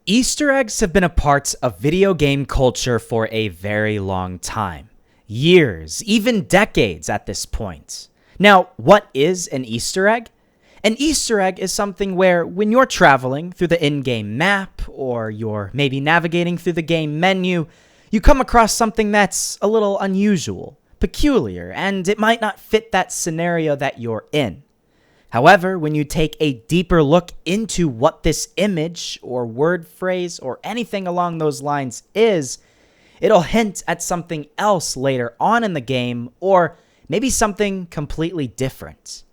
Easter eggs have been a part of video game culture for a very long time. Years, even decades at this point. Now, what is an Easter egg? An Easter egg is something where when you're traveling through the in-game map or you're maybe navigating through the game menu, you come across something that's a little unusual, peculiar, and it might not fit that scenario that you're in. However, when you take a deeper look into what this image or word phrase or anything along those lines is, it'll hint at something else later on in the game or maybe something completely different.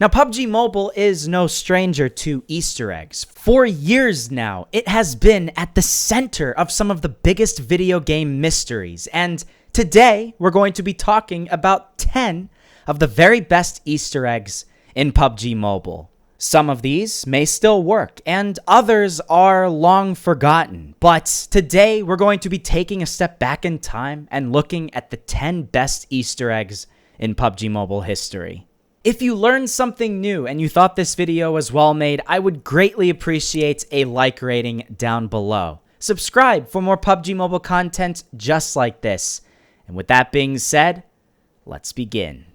Now, PUBG Mobile is no stranger to Easter eggs. For years now, it has been at the center of some of the biggest video game mysteries, and today we're going to be talking about 10 of the very best Easter eggs in PUBG Mobile. Some of these may still work, and others are long forgotten. But today, we're going to be taking a step back in time and looking at the 10 best Easter eggs in PUBG Mobile history. If you learned something new and you thought this video was well made, I would greatly appreciate a like rating down below. Subscribe for more PUBG Mobile content just like this. And with that being said, let's begin.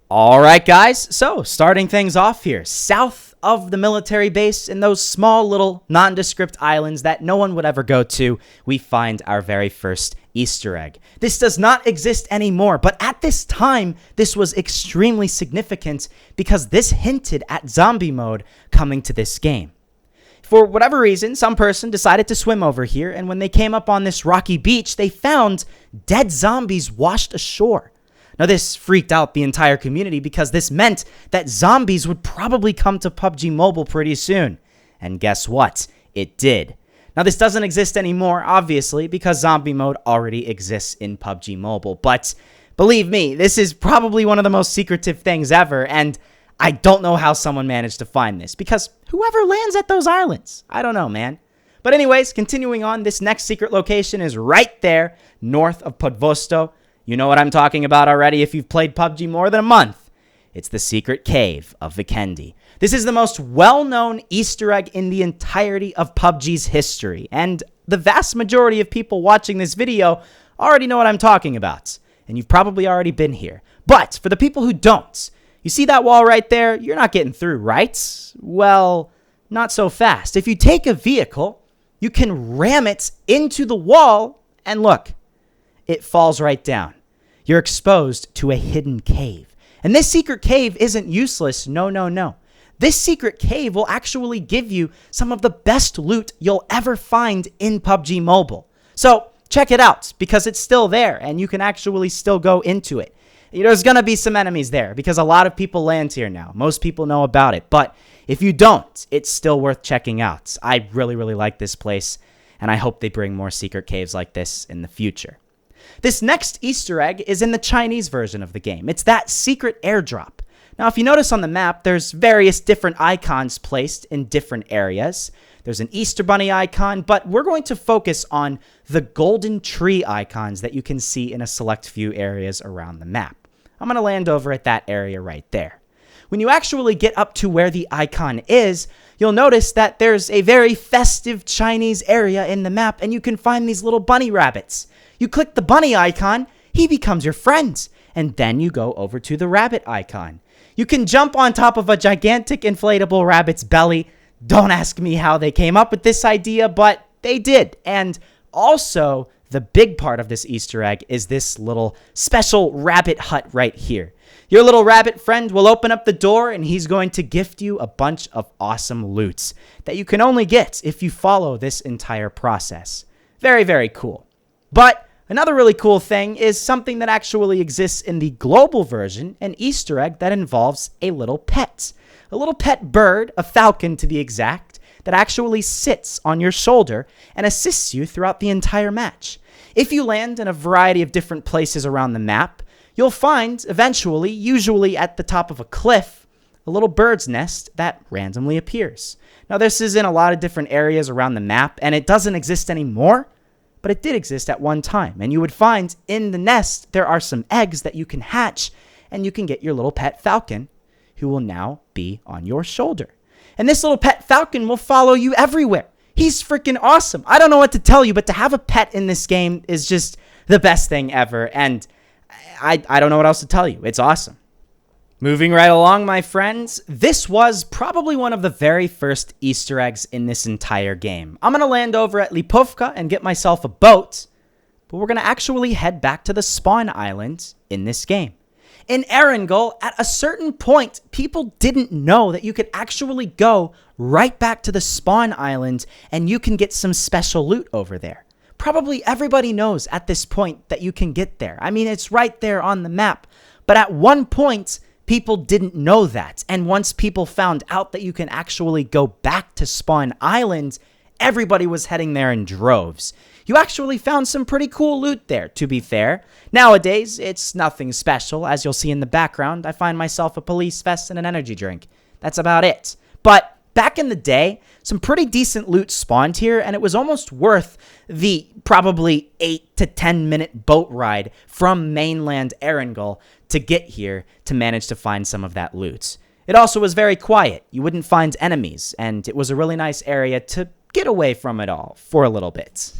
Alright guys, so starting things off here, south of the military base in those small little nondescript islands that no one would ever go to, we find our very first Easter egg. This does not exist anymore, but at this time, this was extremely significant because this hinted at zombie mode coming to this game. For whatever reason, some person decided to swim over here, and when they came up on this rocky beach, they found dead zombies washed ashore. Now, this freaked out the entire community because this meant that zombies would probably come to PUBG Mobile pretty soon. And guess what? It did. Now, this doesn't exist anymore, obviously, because zombie mode already exists in PUBG Mobile. But believe me, this is probably one of the most secretive things ever, and I don't know how someone managed to find this, because whoever lands at those islands, I don't know, man. But anyways, continuing on, this next secret location is right there, north of Podvosto. You know what I'm talking about already if you've played PUBG more than a month. It's the secret cave of Vikendi. This is the most well-known Easter egg in the entirety of PUBG's history, and the vast majority of people watching this video already know what I'm talking about, and you've probably already been here. But for the people who don't, you see that wall right there? You're not getting through, right? Well, not so fast. If you take a vehicle, you can ram it into the wall, and look, it falls right down. You're exposed to a hidden cave. And this secret cave isn't useless. No. This secret cave will actually give you some of the best loot you'll ever find in PUBG Mobile. So check it out because it's still there and you can actually still go into it. There's going to be some enemies there because a lot of people land here now. Most people know about it. But if you don't, it's still worth checking out. I really like this place, and I hope they bring more secret caves like this in the future. This next Easter egg is in the Chinese version of the game. It's that secret airdrop. Now, if you notice on the map, there's various different icons placed in different areas. There's an Easter Bunny icon, but we're going to focus on the golden tree icons that you can see in a select few areas around the map. I'm going to land over at that area right there. When you actually get up to where the icon is, you'll notice that there's a very festive Chinese area in the map, and you can find these little bunny rabbits. You click the bunny icon, he becomes your friend, and then you go over to the rabbit icon. You can jump on top of a gigantic inflatable rabbit's belly. Don't ask me how they came up with this idea, but they did. And also, the big part of this Easter egg is this little special rabbit hut right here. Your little rabbit friend will open up the door, and he's going to gift you a bunch of awesome loots that you can only get if you follow this entire process. very cool. But another really cool thing is something that actually exists in the global version, an Easter egg that involves a little pet. A little pet bird, a falcon to be exact, that actually sits on your shoulder and assists you throughout the entire match. If you land in a variety of different places around the map, you'll find eventually, usually at the top of a cliff, a little bird's nest that randomly appears. Now, this is in a lot of different areas around the map, and it doesn't exist anymore, but it did exist at one time. And you would find in the nest, there are some eggs that you can hatch, and you can get your little pet falcon, who will now be on your shoulder. And this little pet falcon will follow you everywhere. He's freaking awesome. I don't know what to tell you, but to have a pet in this game is just the best thing ever. And I don't know what else to tell you. It's awesome. Moving right along, my friends, this was probably one of the very first Easter eggs in this entire game. I'm going to land over at Lipovka and get myself a boat, but we're going to actually head back to the spawn island in this game. In Erangel, at a certain point, people didn't know that you could actually go right back to the spawn island and you can get some special loot over there. Probably everybody knows at this point that you can get there. I mean, it's right there on the map. But at one point, people didn't know that. And once people found out that you can actually go back to spawn island, everybody was heading there in droves. You actually found some pretty cool loot there, to be fair. Nowadays, it's nothing special. As you'll see in the background, I find myself a police vest and an energy drink. That's about it. But back in the day, some pretty decent loot spawned here, and it was almost worth the probably 8 to 10 minute boat ride from mainland Erangel to get here to manage to find some of that loot. It also was very quiet. You wouldn't find enemies, and it was a really nice area to get away from it all for a little bit.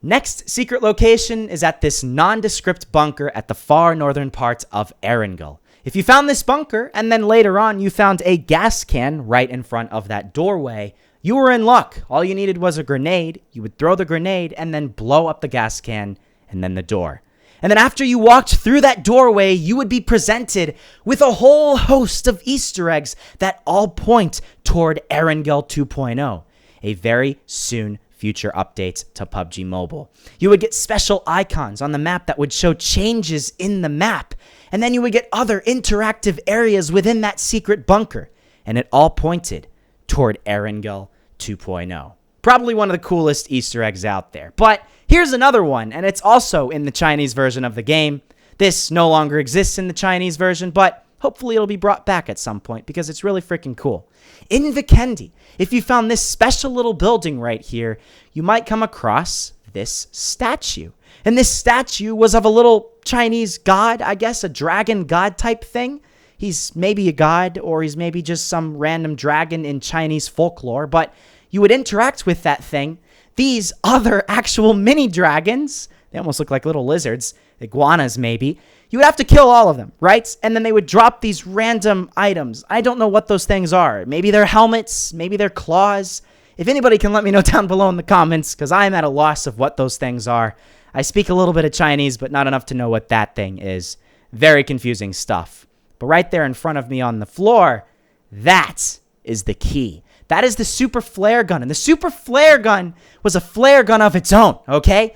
Next secret location is at this nondescript bunker at the far northern part of Erangel. If you found this bunker, and then later on you found a gas can right in front of that doorway, you were in luck. All you needed was a grenade. You would throw the grenade and then blow up the gas can and then the door. And then after you walked through that doorway, you would be presented with a whole host of Easter eggs that all point toward Erangel 2.0, a very soon future update to PUBG Mobile. You would get special icons on the map that would show changes in the map, and then you would get other interactive areas within that secret bunker, and it all pointed toward Erangel 2.0. Probably one of the coolest Easter eggs out there. But here's another one, and it's also in the Chinese version of the game. This no longer exists in the Chinese version, but hopefully it'll be brought back at some point because it's really freaking cool. In Vikendi, if you found this special little building right here, you might come across this statue. And this statue was of a little Chinese god, I guess, a dragon god type thing. He's maybe a god, or he's maybe just some random dragon in Chinese folklore, but you would interact with that thing. These other actual mini dragons, they almost look like little lizards, iguanas maybe, you would have to kill all of them, right? And then they would drop these random items. I don't know what those things are. Maybe they're helmets, maybe they're claws. If anybody can let me know down below in the comments, because I am at a loss of what those things are. I speak a little bit of Chinese, but not enough to know what that thing is. Very confusing stuff. But right there in front of me on the floor, that is the key. That is the super flare gun. And the super flare gun was a flare gun of its own, okay?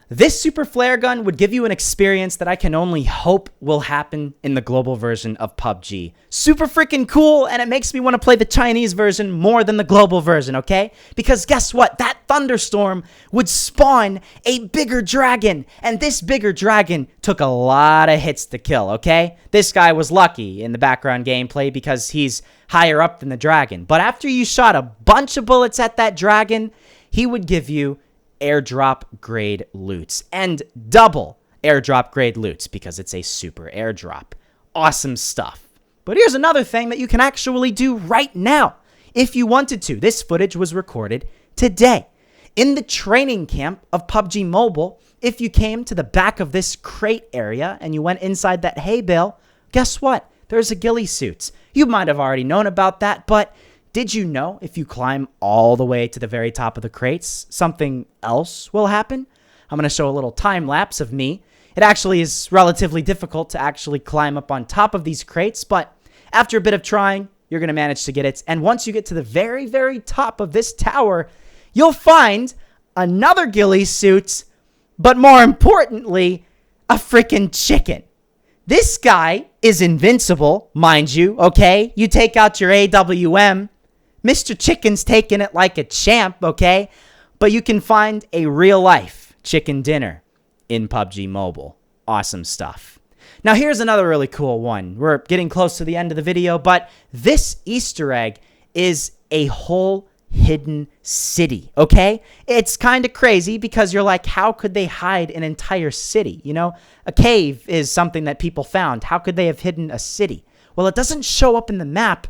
This super flare gun would give you an experience that I can only hope will happen in the global version of PUBG. Super freaking cool, and it makes me want to play the Chinese version more than the global version, okay? Because guess what? That thunderstorm would spawn a bigger dragon, and this bigger dragon took a lot of hits to kill, okay? This guy was lucky in the background gameplay because he's higher up than the dragon. But after you shot a bunch of bullets at that dragon, he would give you airdrop grade loots and double airdrop grade loots because it's a super airdrop. Awesome stuff. But here's another thing that you can actually do right now if you wanted to. This footage was recorded today. In the training camp of PUBG Mobile, if you came to the back of this crate area and you went inside that hay bale, guess what? There's a Ghillie Suits. You might have already known about that, but did you know if you climb all the way to the very top of the crates, something else will happen? I'm going to show a little time lapse of me. It actually is relatively difficult to actually climb up on top of these crates, but after a bit of trying, you're going to manage to get it. And once you get to the very, very top of this tower, you'll find another Ghillie Suit, but more importantly, a freaking chicken. This guy is invincible, mind you, okay? You take out your AWM, Mr. Chicken's taking it like a champ, okay? But you can find a real-life chicken dinner in PUBG Mobile. Awesome stuff. Now, here's another really cool one. We're getting close to the end of the video, but this Easter egg is a whole hidden city, okay? It's kind of crazy because you're like, how could they hide an entire city? You know, a cave is something that people found. How could they have hidden a city? Well, it doesn't show up in the map.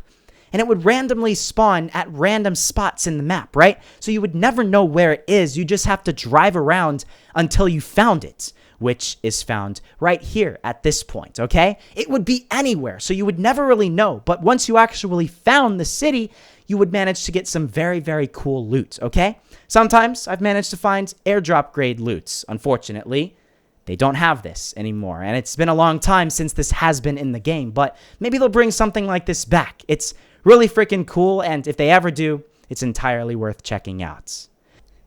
and it would randomly spawn at random spots in the map, right? So you would never know where it is. You just have to drive around until you found it, which is found right here at this point, okay? It would be anywhere, so you would never really know. But once you actually found the city, you would manage to get some very, very cool loot, okay? Sometimes I've managed to find airdrop grade loots. Unfortunately, they don't have this anymore, and it's been a long time since this has been in the game, but maybe they'll bring something like this back. It's really freaking cool, and if they ever do, it's entirely worth checking out.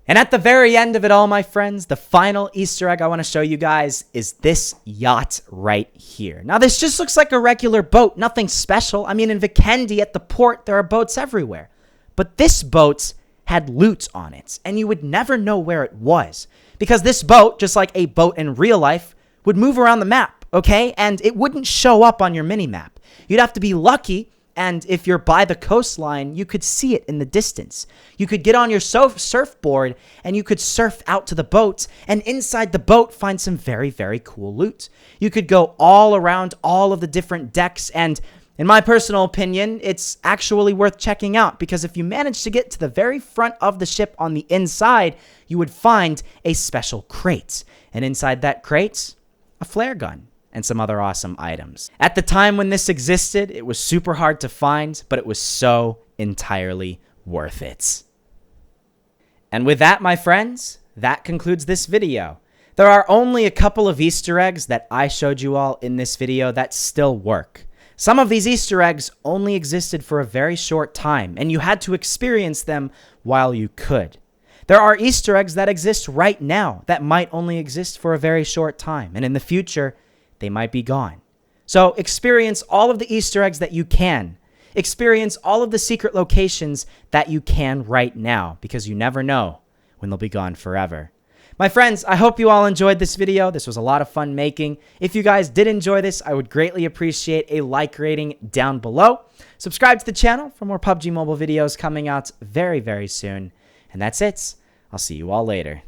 And at the very end of it all, my friends, the final Easter egg I want to show you guys is this yacht right here. Now, this just looks like a regular boat, nothing special. I mean, in Vikendi at the port, there are boats everywhere. But this boat had loot on it, and you would never know where it was. Because this boat, just like a boat in real life, would move around the map, okay? And it wouldn't show up on your mini-map. You'd have to be lucky, and if you're by the coastline, you could see it in the distance. You could get on your surfboard, and you could surf out to the boat, and inside the boat find some very, very cool loot. You could go all around all of the different decks, and in my personal opinion, it's actually worth checking out, because if you manage to get to the very front of the ship on the inside, you would find a special crate. And inside that crate, a flare gun and some other awesome items. At the time when this existed, it was super hard to find, but it was so entirely worth it. And with that, my friends, that concludes this video. There are only a couple of Easter eggs that I showed you all in this video that still work. Some of these Easter eggs only existed for a very short time, and you had to experience them while you could. There are Easter eggs that exist right now that might only exist for a very short time, and in the future, they might be gone. So experience all of the Easter eggs that you can. Experience all of the secret locations that you can right now, because you never know when they'll be gone forever. My friends, I hope you all enjoyed this video. This was a lot of fun making. If you guys did enjoy this, I would greatly appreciate a like rating down below. Subscribe to the channel for more PUBG Mobile videos coming out very, very soon. And that's it. I'll see you all later.